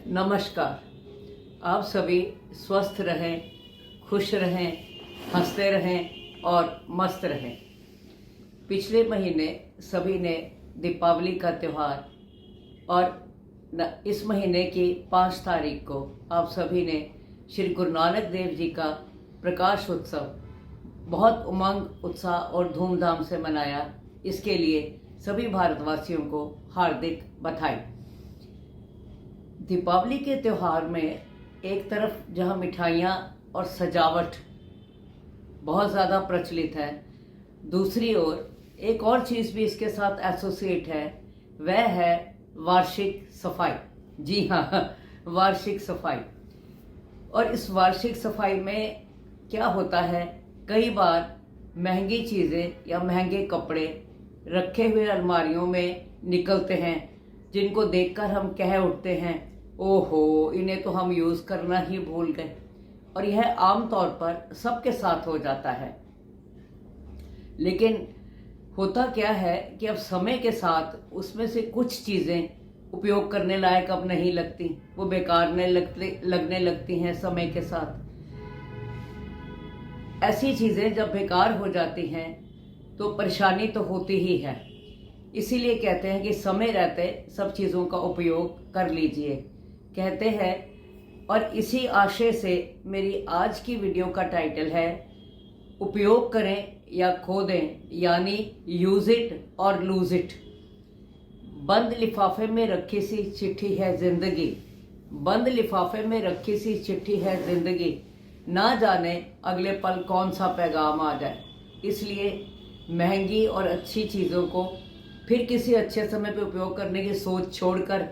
नमस्कार। आप सभी स्वस्थ रहें, खुश रहें, हंसते रहें और मस्त रहें। पिछले महीने सभी ने दीपावली का त्यौहार और इस महीने की 5 तारीख को आप सभी ने श्री गुरु नानक देव जी का प्रकाश उत्सव बहुत उमंग, उत्साह और धूमधाम से मनाया। इसके लिए सभी भारतवासियों को हार्दिक बधाई। दीपावली के त्यौहार में एक तरफ जहां मिठाइयाँ और सजावट बहुत ज़्यादा प्रचलित है, दूसरी ओर एक और चीज़ भी इसके साथ एसोसिएट है, वह है वार्षिक सफाई। जी हाँ, वार्षिक सफाई। और इस वार्षिक सफाई में क्या होता है, कई बार महंगी चीज़ें या महंगे कपड़े रखे हुए अलमारियों में निकलते हैं, जिनको देखकर हम कह उठते हैं, ओहो, इन्हें तो हम यूज़ करना ही भूल गए। और यह आम तौर पर सबके साथ हो जाता है। लेकिन होता क्या है कि अब समय के साथ उसमें से कुछ चीज़ें उपयोग करने लायक अब नहीं लगती, वो बेकार लगने लगती हैं समय के साथ। ऐसी चीज़ें जब बेकार हो जाती हैं तो परेशानी तो होती ही है। इसीलिए कहते हैं कि समय रहते सब चीज़ों का उपयोग कर लीजिए, कहते हैं। और इसी आशय से मेरी आज की वीडियो का टाइटल है, उपयोग करें या खो दें, यानी यूज इट और लूज इट। बंद लिफाफे में रखी सी चिट्ठी है जिंदगी, बंद लिफाफे में रखी सी चिट्ठी है जिंदगी, ना जाने अगले पल कौन सा पैगाम आ जाए। इसलिए महंगी और अच्छी चीज़ों को फिर किसी अच्छे समय पे उपयोग करने की सोच छोड़कर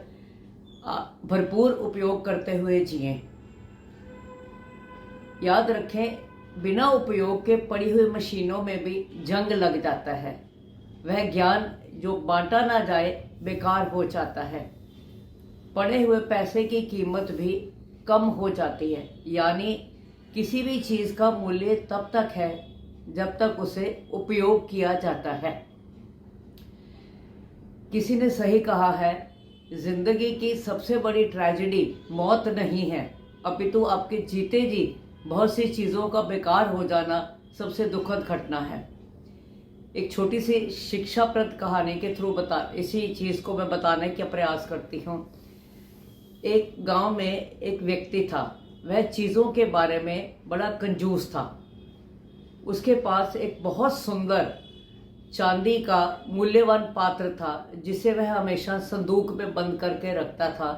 भरपूर उपयोग करते हुए जिएं। याद रखें, बिना उपयोग के पड़ी हुई मशीनों में भी जंग लग जाता है। वह ज्ञान जो बांटा ना जाए बेकार हो जाता है। पड़े हुए पैसे की कीमत भी कम हो जाती है। यानी किसी भी चीज़ का मूल्य तब तक है जब तक उसे उपयोग किया जाता है। किसी ने सही कहा है, जिंदगी की सबसे बड़ी ट्रेजेडी मौत नहीं है, अपितु आपके जीते जी बहुत सी चीज़ों का बेकार हो जाना सबसे दुखद घटना है। एक छोटी सी शिक्षाप्रद कहानी के थ्रू इसी चीज़ को मैं बताने का प्रयास करती हूँ। एक गांव में एक व्यक्ति था, वह चीज़ों के बारे में बड़ा कंजूस था। उसके पास एक बहुत सुंदर चांदी का मूल्यवान पात्र था, जिसे वह हमेशा संदूक में बंद करके रखता था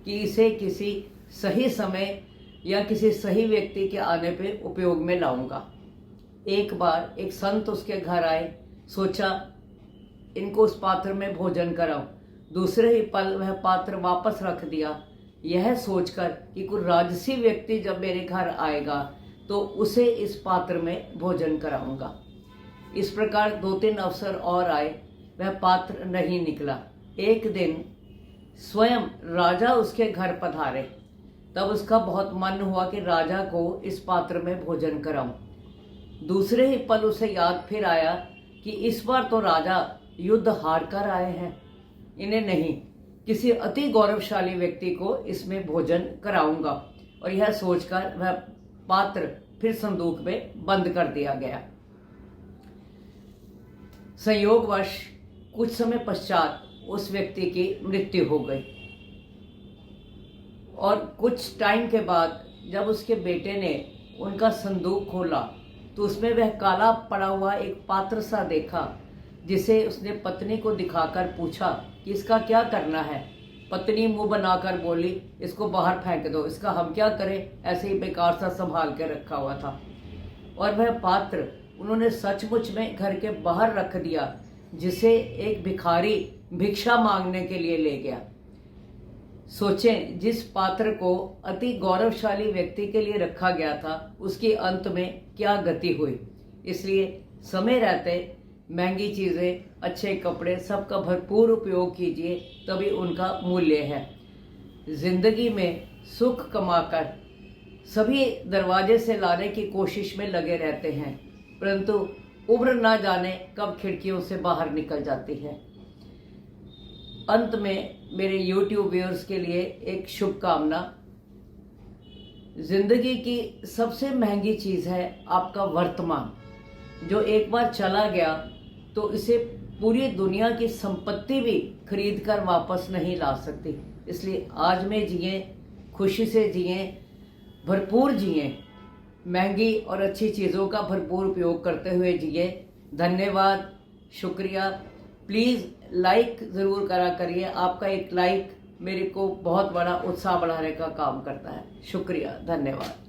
कि इसे किसी सही समय या किसी सही व्यक्ति के आने पे उपयोग में लाऊंगा। एक बार एक संत उसके घर आए, सोचा इनको उस पात्र में भोजन कराऊं। दूसरे ही पल वह पात्र वापस रख दिया, यह सोचकर कि कोई राजसी व्यक्ति जब मेरे घर आएगा तो उसे इस पात्र में भोजन कराऊंगा। इस प्रकार 2-3 अवसर और आए, वह पात्र नहीं निकला। एक दिन स्वयं राजा उसके घर पधारे, तब उसका बहुत मन हुआ कि राजा को इस पात्र में भोजन कराऊं। दूसरे ही पल उसे याद फिर आया कि इस बार तो राजा युद्ध हार कर आए हैं, इन्हें नहीं, किसी अति गौरवशाली व्यक्ति को इसमें भोजन कराऊंगा। और यह सोचकर वह पात्र फिर संदूक में बंद कर दिया गया। संयोगवश कुछ समय पश्चात उस व्यक्ति की मृत्यु हो गई। और कुछ टाइम के बाद जब उसके बेटे ने उनका संदूक खोला तो उसमें वह काला पड़ा हुआ एक पात्र सा देखा, जिसे उसने पत्नी को दिखाकर पूछा कि इसका क्या करना है। पत्नी मुंह बनाकर बोली, इसको बाहर फेंक दो, इसका हम क्या करें, ऐसे ही बेकार सा संभाल के रखा हुआ था। और वह पात्र उन्होंने सचमुच में घर के बाहर रख दिया, जिसे एक भिखारी भिक्षा मांगने के लिए ले गया। सोचें, जिस पात्र को अति गौरवशाली व्यक्ति के लिए रखा गया था, उसके अंत में क्या गति हुई। इसलिए समय रहते महंगी चीज़ें, अच्छे कपड़े, सबका भरपूर उपयोग कीजिए, तभी उनका मूल्य है। जिंदगी में सुख कमाकर सभी दरवाजे से लाने की कोशिश में लगे रहते हैं, परंतु उम्र ना जाने कब खिड़कियों से बाहर निकल जाती है। अंत में मेरे YouTube व्यूअर्स के लिए एक शुभकामना। जिंदगी की सबसे महंगी चीज है आपका वर्तमान, जो एक बार चला गया तो इसे पूरी दुनिया की संपत्ति भी खरीद कर वापस नहीं ला सकती। इसलिए आज में जिए, खुशी से जिए, भरपूर जिए, महंगी और अच्छी चीज़ों का भरपूर उपयोग करते हुए जिए। धन्यवाद, शुक्रिया। प्लीज़ लाइक ज़रूर करा करिए। आपका एक लाइक मेरे को बहुत बड़ा उत्साह बढ़ाने का काम करता है। शुक्रिया, धन्यवाद।